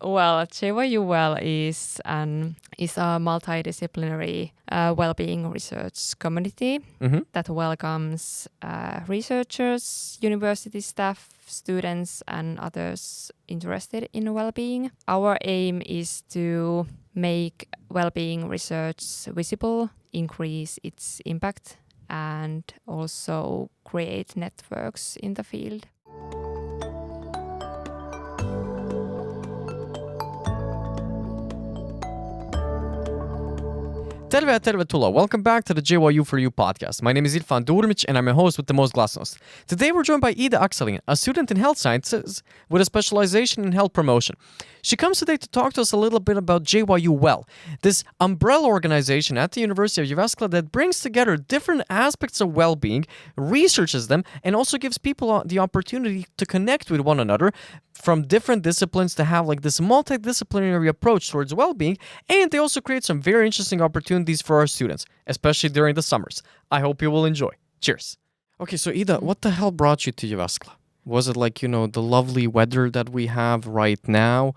Well, JYU.Well is a multidisciplinary well-being research community that welcomes researchers, university staff, students, and others interested in well-being. Our aim is to make well-being research visible, increase its impact, and also create networks in the field. Tervetuloa. Welcome back to the JYU for You podcast. My name is Irfan Durmic and I'm your host with the most glasnost. Today we're joined by Iida Akselin, a student in health sciences with a specialization in health promotion. She comes today to talk to us a little bit about JYU.Well, this umbrella organization at the University of Jyväskylä that brings together different aspects of well-being, researches them, and also gives people the opportunity to connect with one another from different disciplines to have like this multidisciplinary approach towards well-being, and they also create some very interesting opportunities for our students, especially during the summers. I hope you will enjoy. Cheers. Okay, so Iida, what the hell brought you to Jyväskylä? Was it like, the lovely weather that we have right now?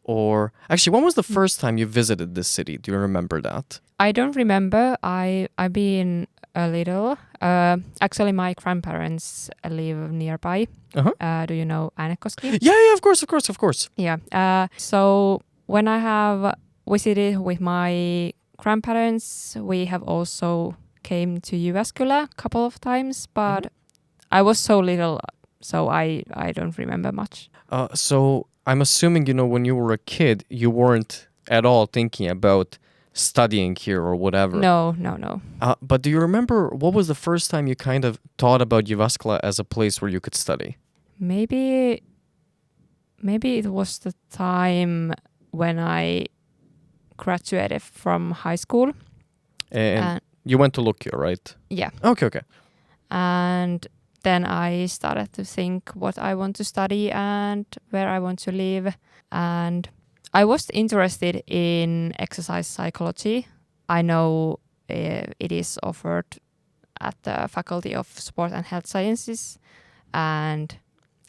Or actually, when was the first time you visited this city? Do you remember that? I don't remember. I've been a little. Actually, my grandparents live nearby. Do you know Äänekoski? Yeah, of course. Yeah. So when I have visited with my grandparents, we have also came to Jyväskylä a couple of times, but I was so little, so I don't remember much. So I'm assuming, when you were a kid, you weren't at all thinking about studying here or whatever. No. But do you remember what was the first time you kind of thought about Jyväskylä as a place where you could study? Maybe it was the time when I graduated from high school. And you went to Lukio, right? Yeah. Okay. And then I started to think what I want to study and where I want to live. And I was interested in exercise psychology. I know it is offered at the Faculty of Sport and Health Sciences. And,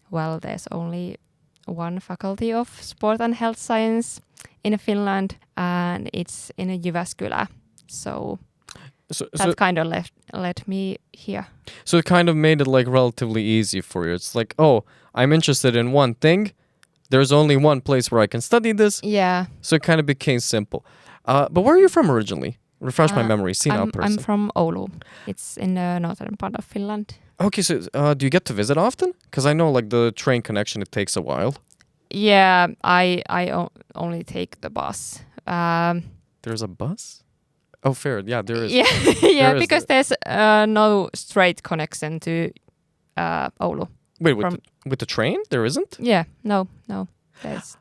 well, there's only one Faculty of Sport and Health Science in Finland, and it's in Jyväskylä. So that kind of led me here. So it kind of made it like relatively easy for you. It's like, oh, I'm interested in one thing. There's only one place where I can study this. Yeah. So it kind of became simple. But where are you from originally? Refresh my memory. I'm from Oulu. It's in the northern part of Finland. Okay, so do you get to visit often? Because I know like the train connection, it takes a while. Yeah, I only take the bus. There's a bus? Oh, fair. Yeah, there is. Yeah, because there's no straight connection to Oulu. Wait, with the train? There isn't? Yeah, no. There's.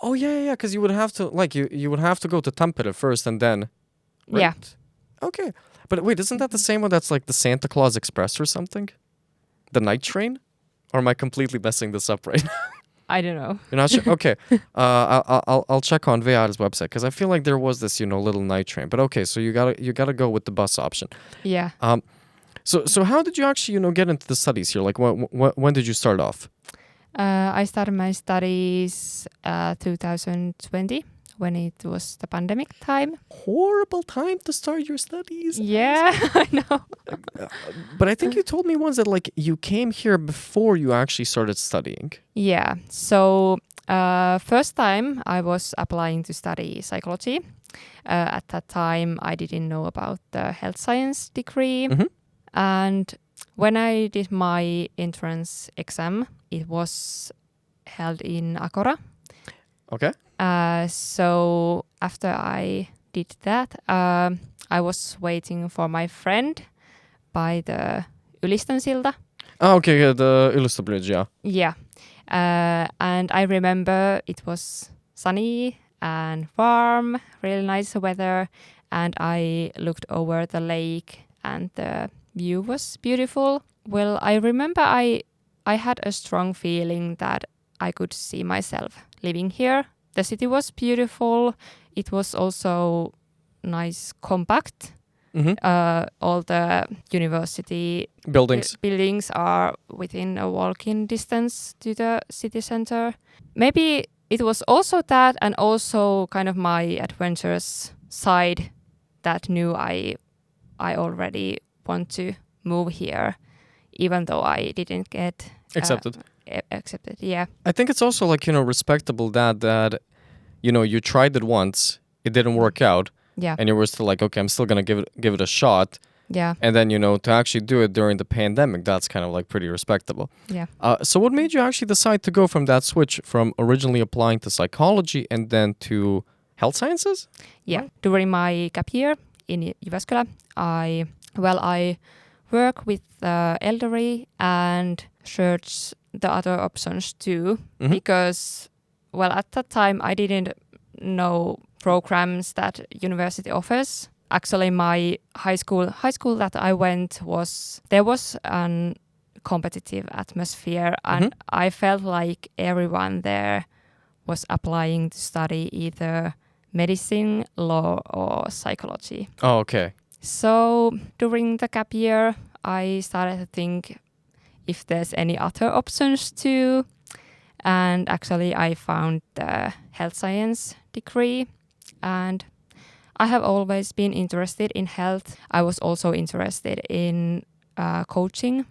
Oh yeah. Because you would have to you would have to go to Tampere first and then. Right? Yeah. Okay, but wait, isn't that the same one that's like the Santa Claus Express or something? The night train? Or am I completely messing this up right now? I don't know. You're not sure? Okay. I'll check on VR's website because I feel like there was this, little night train. But okay, so you gotta go with the bus option. Yeah. So how did you actually, get into the studies here? Like, when did you start off? I started my studies 2020 when it was the pandemic time. Horrible time to start your studies. Yeah, I know. But I think you told me once that like you came here before you actually started studying. Yeah. So first time I was applying to study psychology. At that time, I didn't know about the health science degree. And when I did my entrance exam, it was held in Akora. Okay. So after I did that, I was waiting for my friend by the Ylistansilta. Oh, okay, yeah, the Ylistö Bridge, yeah. Yeah. And I remember it was sunny and warm, really nice weather, and I looked over the lake and the view was beautiful. Well, I remember I had a strong feeling that I could see myself living here. The city was beautiful. It was also nice, compact. All the university buildings are within a walking distance to the city center. Maybe it was also that, and also kind of my adventurous side that knew I already want to move here, even though I didn't get Accepted. Accepted. Yeah. I think it's also like, respectable that you tried it once, it didn't work out, Yeah. and you were still like, okay, I'm still gonna give it a shot. Yeah. And then, to actually do it during the pandemic, that's kind of like pretty respectable. Yeah. So what made you actually decide to go from that switch from originally applying to psychology and then to health sciences? Yeah. During my gap year in Jyväskylä, I work with the elderly and search the other options too, because, at that time I didn't know programs that university offers. Actually, my high school that I went there was a competitive atmosphere, and I felt like everyone there was applying to study either medicine, law, or psychology. Oh, okay. So during the gap year, I started to think if there's any other options too. And actually, I found the health science degree, and I have always been interested in health. I was also interested in coaching.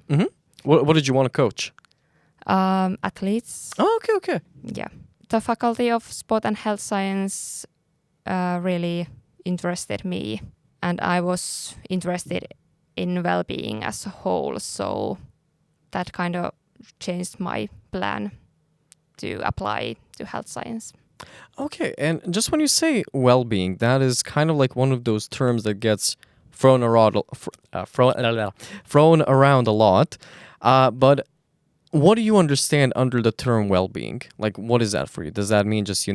What did you want to coach? Athletes. Oh, okay. Yeah. The Faculty of Sport and Health Science really interested me, and I was interested in well-being as a whole, so that kind of changed my plan to apply to health science. Okay, and just when you say well-being, that is kind of like one of those terms that gets thrown around a lot. But what do you understand under the term well-being? Like, what is that for you? Does that mean just,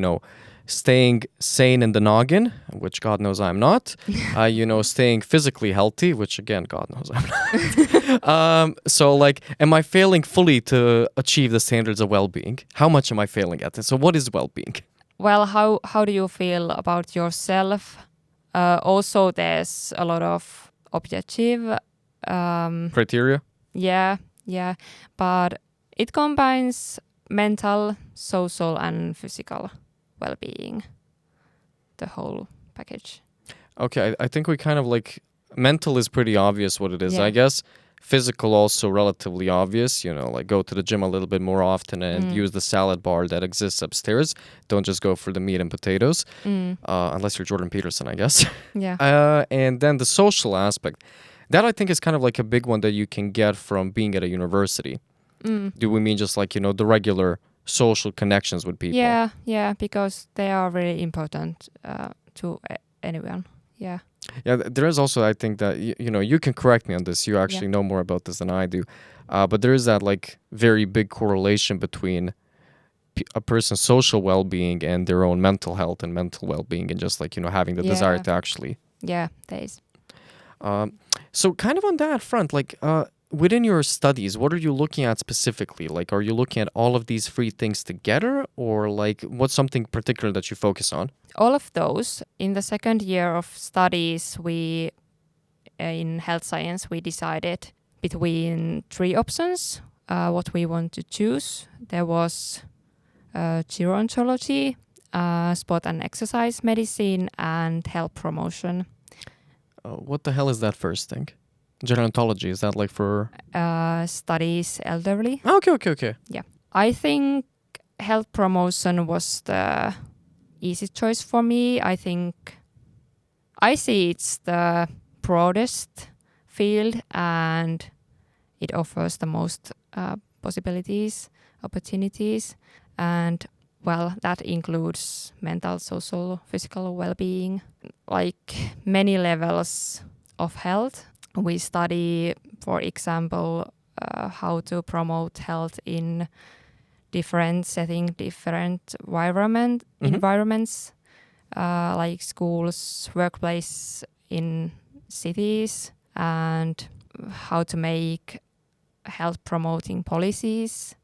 staying sane in the noggin, which God knows I'm not, staying physically healthy, which again, God knows I'm not. So like, am I failing fully to achieve the standards of well-being? How much am I failing at this? So what is well-being? Well, how do you feel about yourself? Also, there's a lot of objective Criteria? Yeah, but it combines mental, social, and physical well-being, the whole package. Okay, I think we kind of like, mental is pretty obvious what it is, Yeah. I guess. Physical also relatively obvious, like go to the gym a little bit more often and use the salad bar that exists upstairs. Don't just go for the meat and potatoes, unless you're Jordan Peterson, I guess. Yeah. And then the social aspect. That I think is kind of like a big one that you can get from being at a university. Do we mean just like, the regular social connections with people? Yeah, because they are really important to anyone. Yeah. Yeah, there is also, I think that, you can correct me on this. You actually know more about this than I do. But there is that like very big correlation between a person's social well-being and their own mental health and mental well-being, and just like, having the desire to actually. Yeah, there is. So kind of on that front, like within your studies, what are you looking at specifically? Like, are you looking at all of these three things together, or like what's something particular that you focus on? All of those. In the second year of studies, we in health science, we decided between three options what we want to choose. There was gerontology, sport and exercise medicine, and health promotion. What the hell is that first thing? Gerontology, is that like for... Studies elderly. Okay. Yeah. I think health promotion was the easy choice for me. I see it's the broadest field, and it offers the most opportunities. And that includes mental, social, physical well-being, like many levels of health. We study, for example, how to promote health in different settings, different environments, like schools, workplace in cities, and how to make health promoting policies,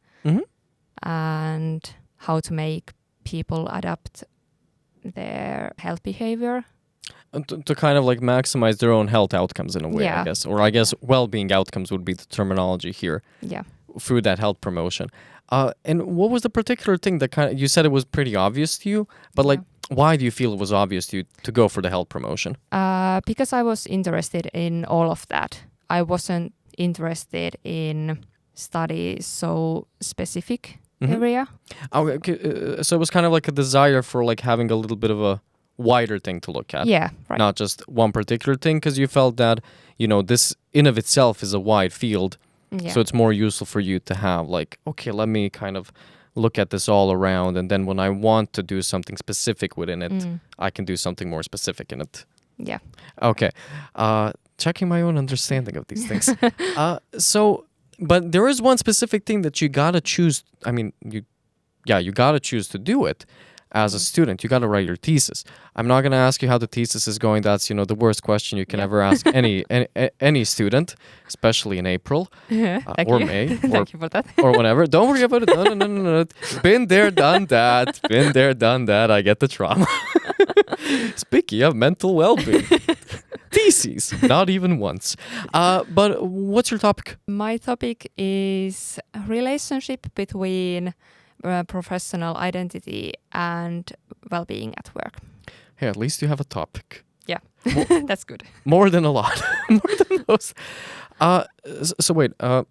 and how to make people adapt their health behavior. To kind of like maximize their own health outcomes in a way, I guess. Or I guess well-being outcomes would be the terminology here. Yeah. through that health promotion. And what was the particular thing that you said it was pretty obvious to you, but like, why do you feel it was obvious to you to go for the health promotion? Because I was interested in all of that. I wasn't interested in study so specific area. Okay, so it was kind of like a desire for like having a little bit of a wider thing to look at. Yeah, right. Not just one particular thing, because you felt that, you know, this in of itself is a wide field. Yeah. So it's more useful for you to have like, okay, let me kind of look at this all around. And then when I want to do something specific within it, I can do something more specific in it. Yeah. Okay. Checking my own understanding of these things. But there is one specific thing that you got to choose. I mean, you got to choose to do it. As a student, you got to write your thesis. I'm not going to ask you how the thesis is going. That's, you know, the worst question you can ever ask any student, especially in April or May Thank you for that. or whenever. Don't worry about it. No. Been there, done that. Been there, done that. I get the trauma. Speaking of mental well-being, theses, not even once. But what's your topic? My topic is a relationship between professional identity and well-being at work. Hey, at least you have a topic. Yeah, that's good. More than a lot. More than most. So wait, can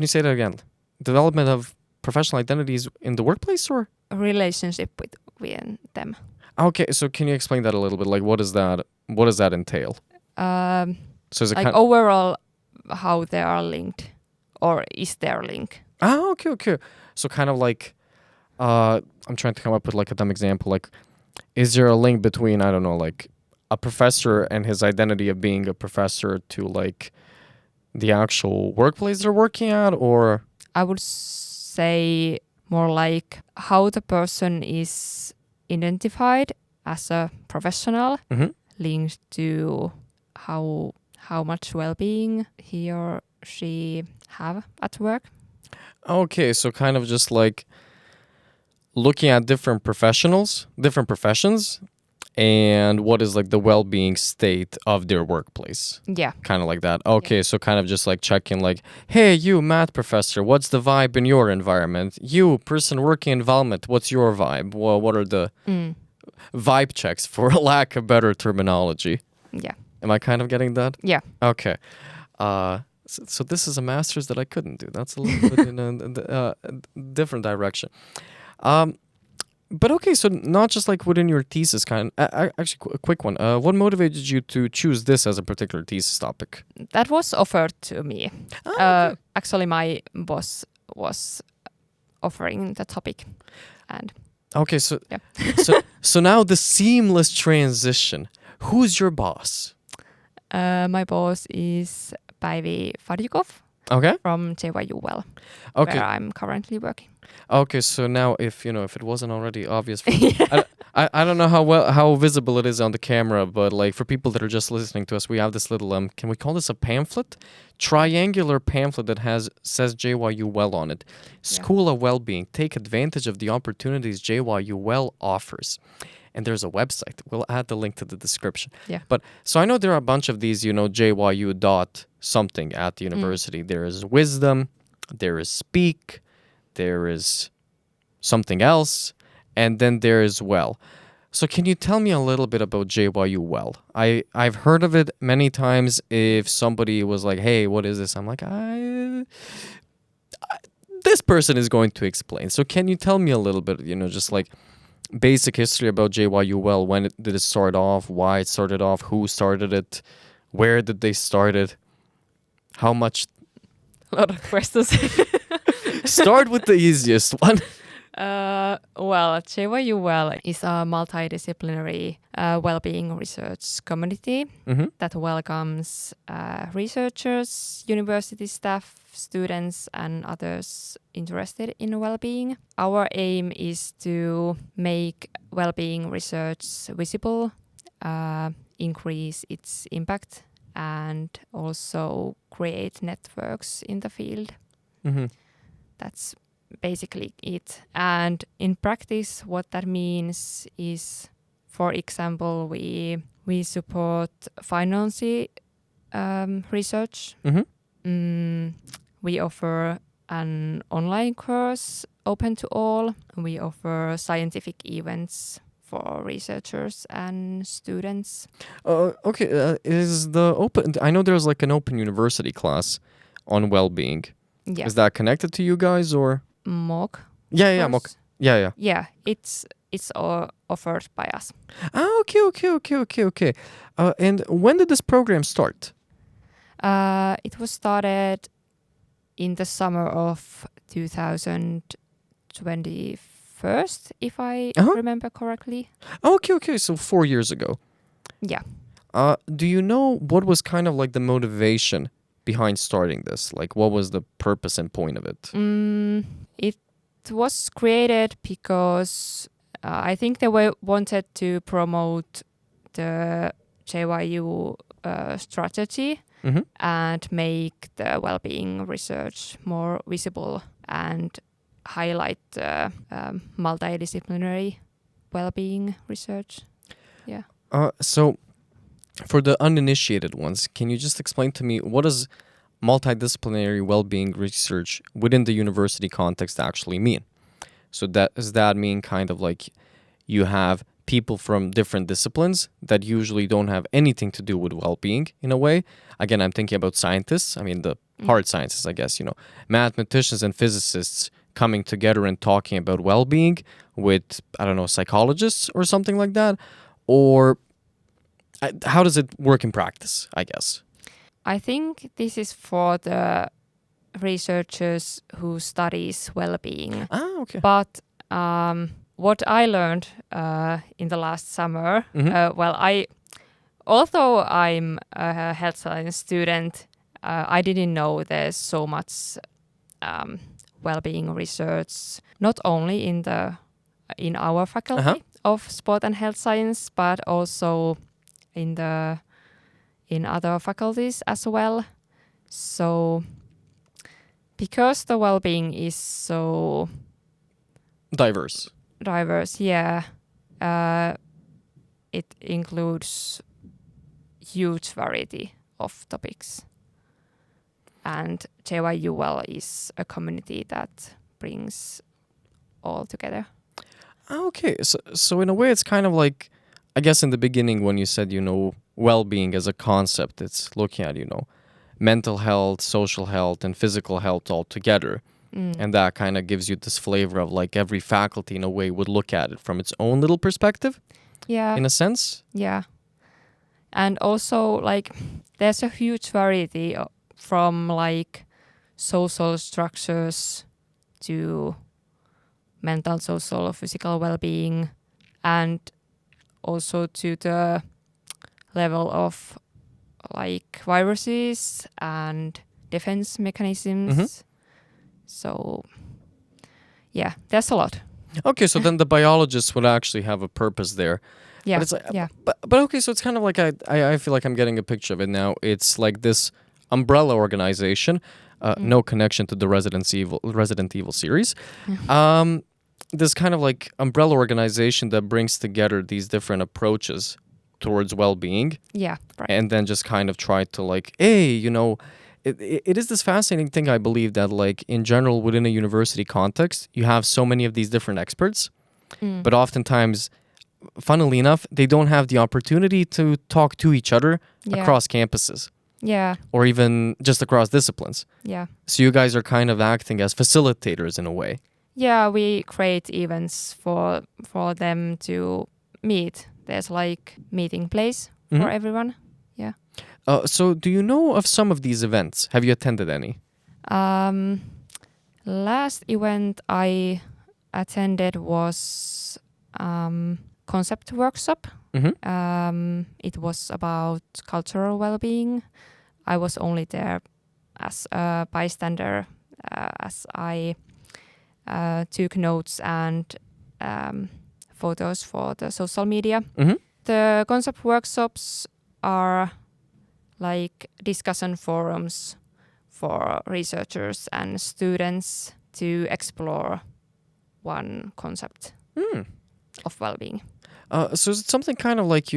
you say that again? Development of professional identities in the workplace or? A relationship between them. Okay, so can you explain that a little bit? Like, what does that entail? So is it like overall, how they are linked, or is there a link? Okay. So kind of like, I'm trying to come up with like a dumb example. Like, is there a link between, I don't know, like a professor and his identity of being a professor to like the actual workplace they're working at, or? I would say more like how the person is identified as a professional linked to how much well-being he or she have at work. Okay, so kind of just like looking at different professions, and what is like the well-being state of their workplace. Yeah. Kind of like that. Okay, so kind of just like checking like, hey, you math professor, what's the vibe in your environment? You person working in environment, what's your vibe? Well, what are the vibe checks, for lack of better terminology? Yeah. Am I kind of getting that? Yeah. Okay. So this is a master's that I couldn't do. That's a little bit in a different direction. But okay, so not just like within your thesis actually a quick one. What motivated you to choose this as a particular thesis topic? That was offered to me. Okay. Actually, my boss was offering the topic. And okay, so so now the seamless transition. Who's your boss? My boss is Päivi Fadjikov from JYU.Well, where I'm currently working. Okay, so now if it wasn't already obvious, I don't know how visible it is on the camera, but like for people that are just listening to us, we have this little can we call this a pamphlet? Triangular pamphlet that says JYU.Well on it. School of Wellbeing. Take advantage of the opportunities JYU.Well offers. And there's a website. We'll add the link to the description. Yeah. But so I know there are a bunch of these, JYU dot something at the university. There is Wisdom, there is Speak, there is something else, and then there is Well. So can you tell me a little bit about JYU.Well? I've heard of it many times. If somebody was like, hey, what is this? I'm like, this person is going to explain. So can you tell me a little bit, just like basic history about JYU.Well? When did it start off? Why it started off? Who started it? Where did they start it? How much? A lot of questions. Start with the easiest one. Well, JYU.Well is a multidisciplinary well-being research community that welcomes researchers, university staff, students, and others interested in well-being. Our aim is to make well-being research visible, increase its impact, and also create networks in the field. That's basically it. And in practice, what that means is, for example, we support finance research. We offer an online course open to all. We offer scientific events for researchers and students. Okay, is the open? I know there's like an open university class on well-being. Yeah. Is that connected to you guys or? MOOC. Yeah, mock. course. Yeah. Yeah, it's offered by us. Ah, okay. And when did this program start? It was started in the summer of 2021, if I remember correctly. Okay. So 4 years ago. Yeah. Do you know what was kind of like the motivation behind starting this? Like, what was the purpose and point of it? It was created because I think they wanted to promote the JYU strategy and make the well-being research more visible and highlight the multidisciplinary well-being research. Yeah. So for the uninitiated ones, can you just explain to me what does multidisciplinary well-being research within the university context actually mean? So does that mean kind of like you have people from different disciplines that usually don't have anything to do with well-being in a way? Again, I'm thinking about scientists. I mean, the hard sciences, I guess, mathematicians and physicists coming together and talking about well-being with, I don't know, psychologists or something like that? Or how does it work in practice, I guess? I think this is for the researchers who studies well-being. Ah, okay. But what I learned in the last summer, although I'm a health science student, I didn't know there's so much well-being research, not only in our faculty of sport and health science, but also in other faculties as well. So because the well-being is so diverse, yeah, it includes huge variety of topics. And JYU.Well is a community that brings all together. Okay, so in a way it's kind of like, I guess in the beginning when you said, well-being as a concept, it's looking at, mental health, social health, and physical health all together. And that kind of gives you this flavor of like every faculty in a way would look at it from its own little perspective. Yeah. In a sense. Yeah. And also like there's a huge variety from like social structures to mental, social, physical well-being, and also to the level of like viruses and defense mechanisms. So yeah, there's a lot. Okay, so then the biologists would actually have a purpose there. Yeah. But it's like, yeah. But okay, so it's kind of like I feel like I'm getting a picture of it now. It's like this umbrella organization, no connection to the Resident Evil series. This kind of like umbrella organization that brings together these different approaches towards well-being. Yeah, right. And then just kind of try to like, hey, it is this fascinating thing, I believe, that like in general within a university context, you have so many of these different experts, but oftentimes, funnily enough, they don't have the opportunity to talk to each other across campuses. Yeah. Or even just across disciplines. Yeah. So you guys are kind of acting as facilitators in a way. Yeah, we create events for them to meet. There's like meeting place for everyone. Yeah. So do you know of some of these events? Have you attended any? Last event I attended was concept workshop. It was about cultural well-being. I was only there as a bystander, as I took notes and photos for the social media. The concept workshops are like discussion forums for researchers and students to explore one concept of well-being. So it's something kind of like,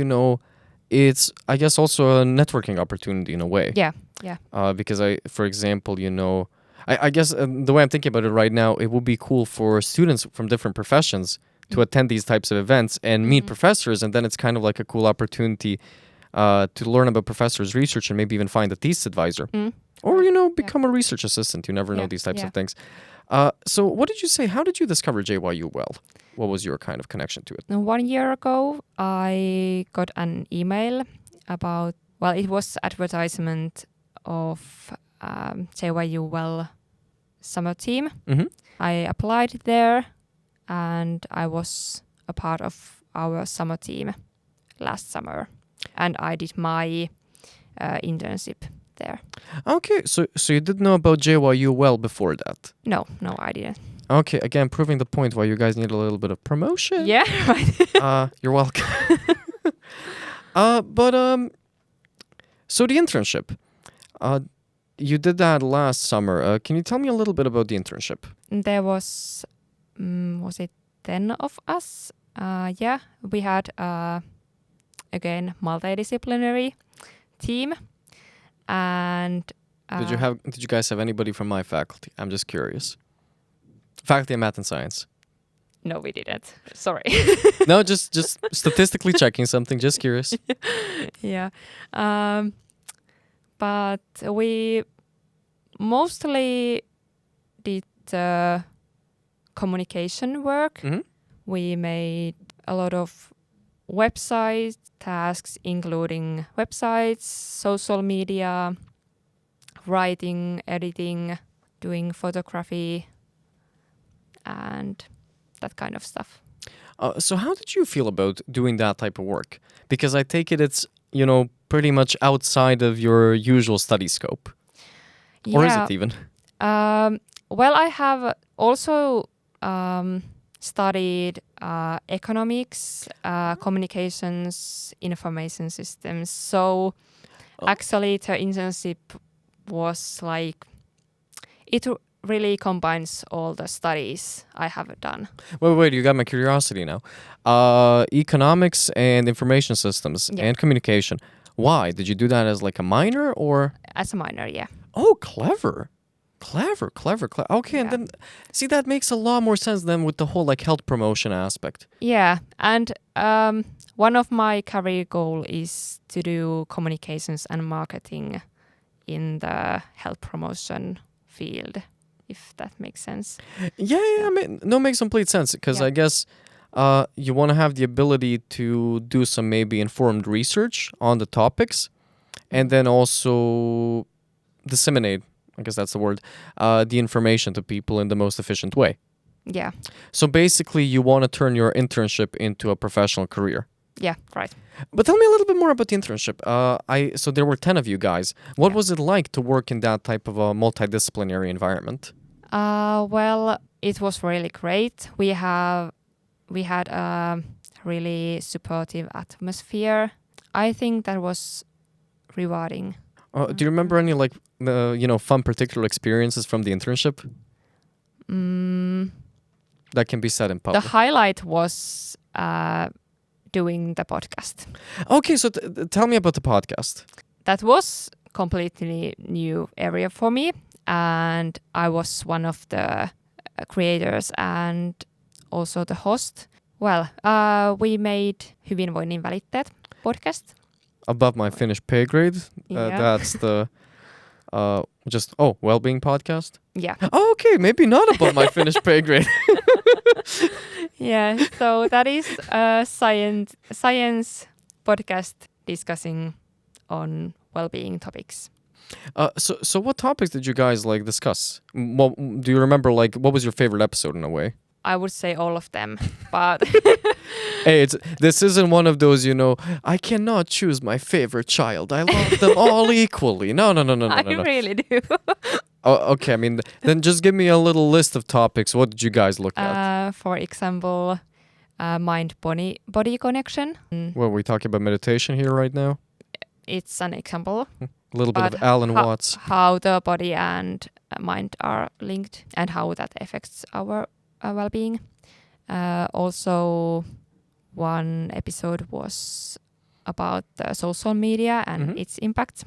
it's, I guess, also a networking opportunity in a way. Yeah. Because for example, I guess the way I'm thinking about it right now, it would be cool for students from different professions to attend these types of events and meet professors, and then it's kind of like a cool opportunity to learn about professors' research and maybe even find a thesis advisor. Or, become a research assistant. You never know these types of things. So what did you say? How did you discover JYU.Well? What was your kind of connection to it? 1 year ago, I got an email about, it was advertisement of JYU.Well summer team. I applied there and I was a part of our summer team last summer. And I did my internship there. Okay, so you didn't know about JYU.Well before that? No, I didn't. Okay, again, proving the point why you guys need a little bit of promotion. Yeah, right. You're welcome. So the internship, you did that last summer. Can you tell me a little bit about the internship? There was it 10 of us? Yeah, we had again multidisciplinary team, and did you guys have anybody from my faculty? I'm just curious. Faculty of Math and Science. No, we didn't. Sorry. No, just statistically checking something. Just curious. Yeah, but we mostly did communication work. We made a lot of website tasks, including websites, social media, writing, editing, doing photography, and that kind of stuff. So how did you feel about doing that type of work? Because I take it's, pretty much outside of your usual study scope. Or is it even? I have also studied economics, communications, information systems. So actually the internship was it really combines all the studies I have done. Wait, you got my curiosity now. Economics and information systems and communication. Why? Did you do that as a minor or? As a minor, yeah. Oh, clever. Okay, and then, see, that makes a lot more sense than with the whole health promotion aspect. Yeah, and one of my career goal is to do communications and marketing in the health promotion field, if that makes sense. Yeah, I mean, no, makes complete sense, because I guess you want to have the ability to do some maybe informed research on the topics, and then also disseminate, I guess that's the word, the information to people in the most efficient way. Yeah. So basically, you want to turn your internship into a professional career. Yeah, right. But tell me a little bit more about the internship. So there were 10 of you guys. What was it like to work in that type of a multidisciplinary environment? It was really great. We had a really supportive atmosphere. I think that was rewarding. Do you remember any fun particular experiences from the internship? That can be said in public. The highlight was doing the podcast. Okay, so tell me about the podcast. That was completely new area for me, and I was one of the creators and also the host. We made Hyvinvoinnin välitteet podcast. Above my Finnish pay grade. That's the wellbeing podcast. Yeah. Oh, okay, maybe not above my Finnish pay grade. Yeah, so that is a science podcast discussing on well-being topics. So what topics did you guys discuss? Do you remember what was your favorite episode in a way? I would say all of them, but hey, this isn't one of those, I cannot choose my favorite child. I love them all equally. No. I really do. Oh, okay, I mean, then just give me a little list of topics. What did you guys look at? For example, mind-body connection. Well, we talking about meditation here right now? It's an example. A little bit of Alan Watts. How the body and mind are linked and how that affects our well-being. Also, one episode was about the social media and its impact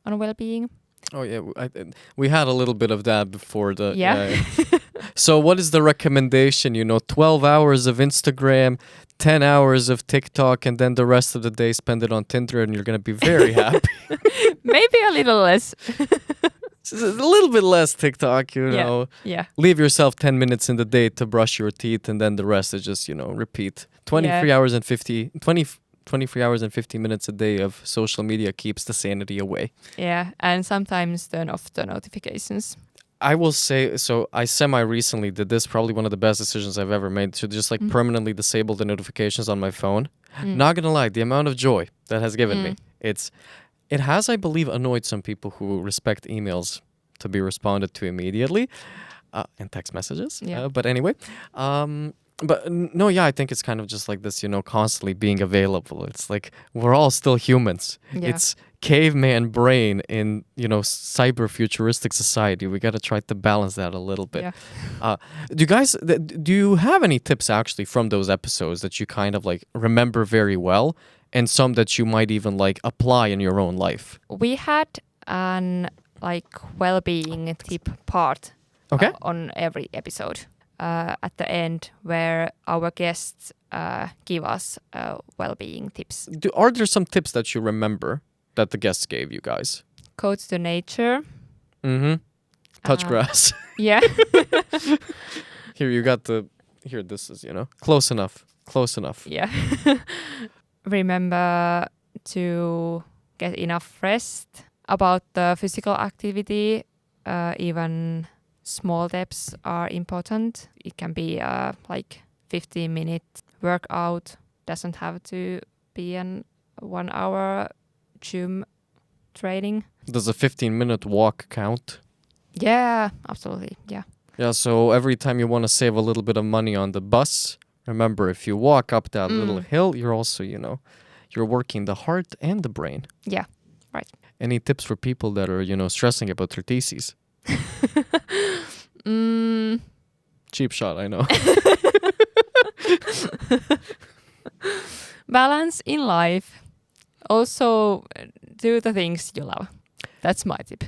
on well-being. Oh yeah, we had a little bit of that before the. Yeah. So what is the recommendation? 12 hours of Instagram, 10 hours of TikTok, and then the rest of the day spend it on Tinder, and you're gonna be very happy. Maybe a little less. A little bit less TikTok, Yeah. Yeah. Leave yourself 10 minutes in the day to brush your teeth, and then the rest is just, repeat. 23 hours and 23 hours and 50 minutes a day of social media keeps the sanity away. Yeah, and sometimes turn off the notifications. I will say, so I semi-recently did this, probably one of the best decisions I've ever made, to just permanently disable the notifications on my phone. Not gonna lie, the amount of joy that has given me, it has, I believe, annoyed some people who respect emails to be responded to immediately, and text messages. Yeah. But anyway, I think it's kind of just like this, constantly being available. It's like we're all still humans. Yeah. It's caveman brain in, cyber futuristic society. We got to try to balance that a little bit. Yeah. Do you have any tips actually from those episodes that you kind of like remember very well, and some that you might even like apply in your own life? We had an well-being tip part on every episode at the end, where our guests give us well-being tips. Are there some tips that you remember that the guests gave you guys? Go to nature. Touch grass. Yeah. Here, this is, close enough. Yeah. Remember to get enough rest. About the physical activity, even small steps are important. It can be 15-minute workout. Doesn't have to be an 1 hour gym training. Does a 15-minute walk count? Yeah, absolutely. Yeah. Yeah, so every time you want to save a little bit of money on the bus, remember, if you walk up that little hill, you're also, you're working the heart and the brain. Yeah, right. Any tips for people that are, stressing about their theses? Cheap shot, I know. Balance in life. Also, do the things you love. That's my tip.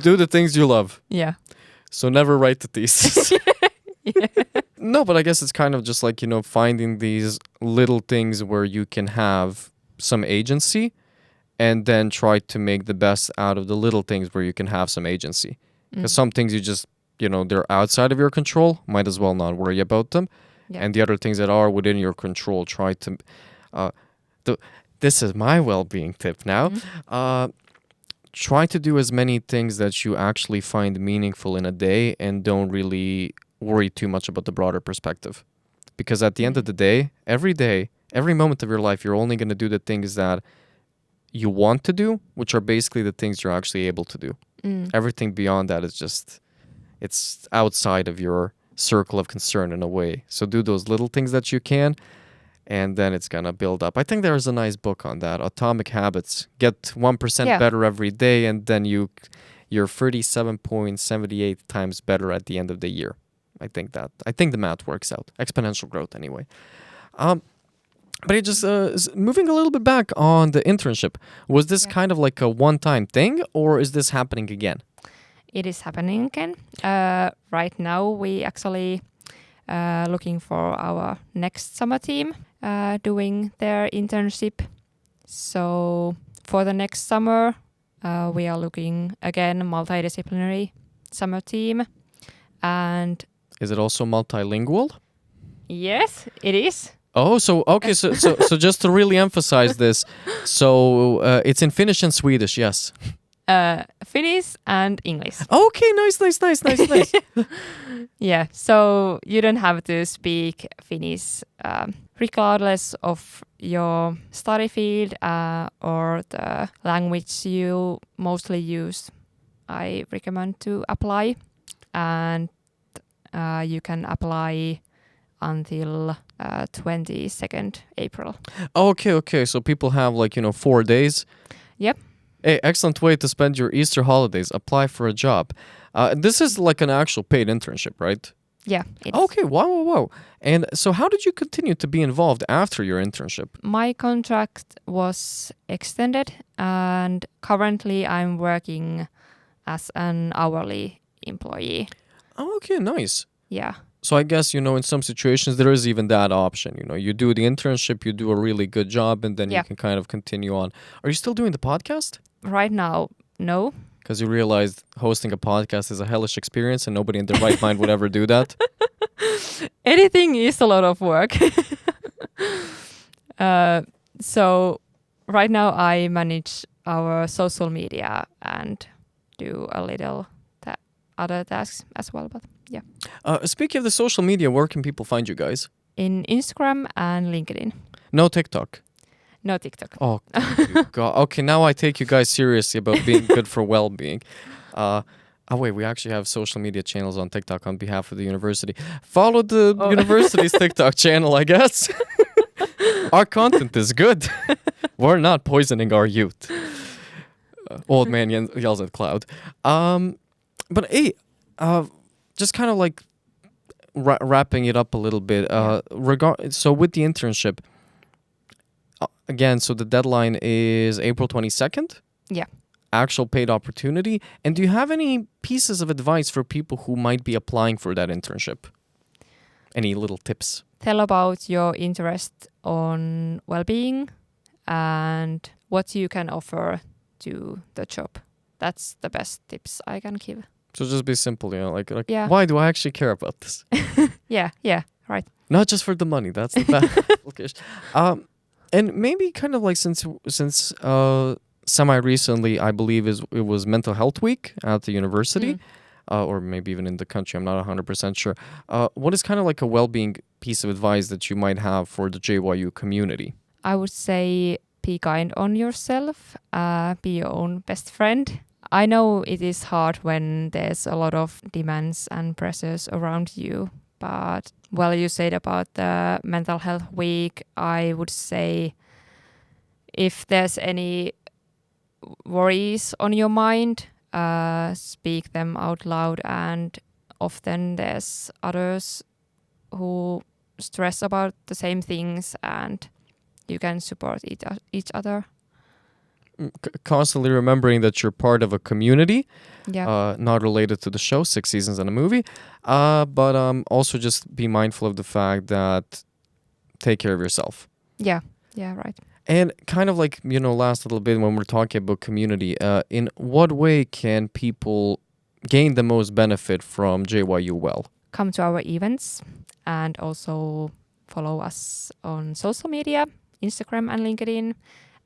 Do the things you love. Yeah. So never write the thesis. Yeah. No, but I guess it's kind of just like, finding these little things where you can have some agency, and then try to make the best out of the little things where you can have some agency. Because some things you just, they're outside of your control, might as well not worry about them. Yeah. And the other things that are within your control, try to... this is my well-being tip now. Try to do as many things that you actually find meaningful in a day, and don't really worry too much about the broader perspective. Because at the end of the day, every moment of your life, you're only going to do the things that you want to do, which are basically the things you're actually able to do. Everything beyond that is just, it's outside of your circle of concern in a way. So do those little things that you can, and then it's gonna build up. I think there's a nice book on that, Atomic Habits. Get 1% better every day, and then you're 37.78 times better at the end of the year. I think the math works out. Exponential growth anyway. But it just moving a little bit back on the internship. Was this kind of like a one-time thing, or is this happening again? It is happening again. Right now, we actually looking for our next summer team doing their internship. So for the next summer, we are looking again multidisciplinary summer team. And is it also multilingual? Yes, it is. Oh, so okay, so just to really emphasize this, so it's in Finnish and Swedish, yes. Finnish and English. Okay, nice. Yeah, so you don't have to speak Finnish regardless of your study field or the language you mostly use. I recommend to apply, and you can apply until 22nd April. Okay. So people have 4 days. Yep. Hey, excellent way to spend your Easter holidays. Apply for a job. This is like an actual paid internship, right? Yeah, it is. Okay, wow. And so how did you continue to be involved after your internship? My contract was extended, and currently I'm working as an hourly employee. Oh, okay, nice. Yeah. So I guess, in some situations there is even that option. You do the internship, you do a really good job, and then you Yeah. can kind of continue on. Are you still doing the podcast? Right now, no. Because you realized hosting a podcast is a hellish experience and nobody in their right mind would ever do that? Editing is a lot of work. So right now I manage our social media and do a little other tasks as well. But yeah, Speaking of the social media, where can people find you guys? in Instagram and LinkedIn. No TikTok. No TikTok. Oh, thank you, God. Okay, now I take you guys seriously about being good for well-being. Wait, we actually have social media channels on TikTok on behalf of the university. Follow the university's TikTok channel, I guess. Our content is good. We're not poisoning our youth. Old man yells at cloud. But hey, just kind of like wrapping it up a little bit. So with the internship, again, so the deadline is April 22nd? Yeah. Actual paid opportunity. And do you have any pieces of advice for people who might be applying for that internship? Any little tips? Tell about your interest on well-being and what you can offer to the job. That's the best tips I can give. So just be simple, like Yeah. why do I actually care about this? Yeah, right. Not just for the money. That's the best. And maybe kind of like since semi-recently, I believe it was Mental Health Week at the university, or maybe even in the country. I'm not 100% sure. What is kind of like a well-being piece of advice that you might have for the JYU community? I would say be kind on yourself, be your own best friend. I know it is hard when there's a lot of demands and pressures around you, but you said about the Mental Health Week, I would say if there's any worries on your mind, speak them out loud, and often there's others who stress about the same things and you can support each other. Constantly remembering that you're part of a community, Yeah. not related to the show, 6 seasons and a movie, but also just be mindful of the fact that take care of yourself. Yeah, right. And kind of like, last little bit when we're talking about community, in what way can people gain the most benefit from JYU.Well? Come to our events and also follow us on social media, Instagram and LinkedIn,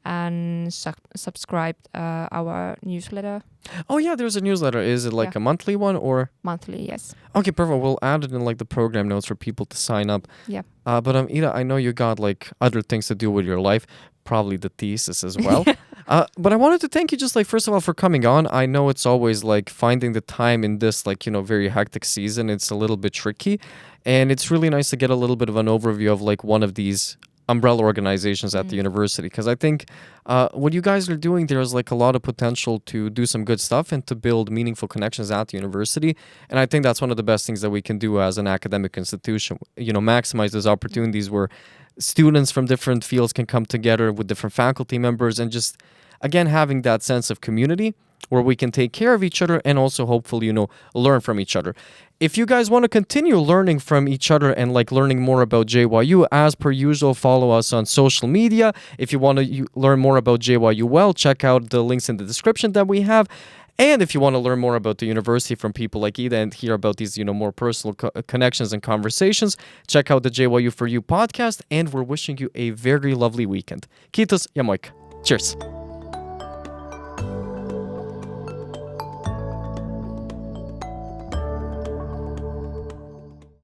and subscribe our newsletter. Oh yeah, there's a newsletter. Is it like a monthly one or? Monthly, yes. Okay, perfect. We'll add it in like the program notes for people to sign up. Yeah. But Ida, I know you got like other things to do with your life, probably the thesis as well. But I wanted to thank you just like first of all for coming on. I know it's always like finding the time in this like, very hectic season. It's a little bit tricky. And it's really nice to get a little bit of an overview of like one of these umbrella organizations at the university, because I think what you guys are doing there is like a lot of potential to do some good stuff and to build meaningful connections at the university. And I think that's one of the best things that we can do as an academic institution, maximize those opportunities where students from different fields can come together with different faculty members and just, again, having that sense of community where we can take care of each other and also hopefully, learn from each other. If you guys want to continue learning from each other and like learning more about JYU, as per usual, follow us on social media. If you want to learn more about JYU.Well, check out the links in the description that we have. And if you want to learn more about the university from people like Ida and hear about these, more personal connections and conversations, check out the JYU for You podcast. And we're wishing you a very lovely weekend. Kiitos ja moikka. Cheers.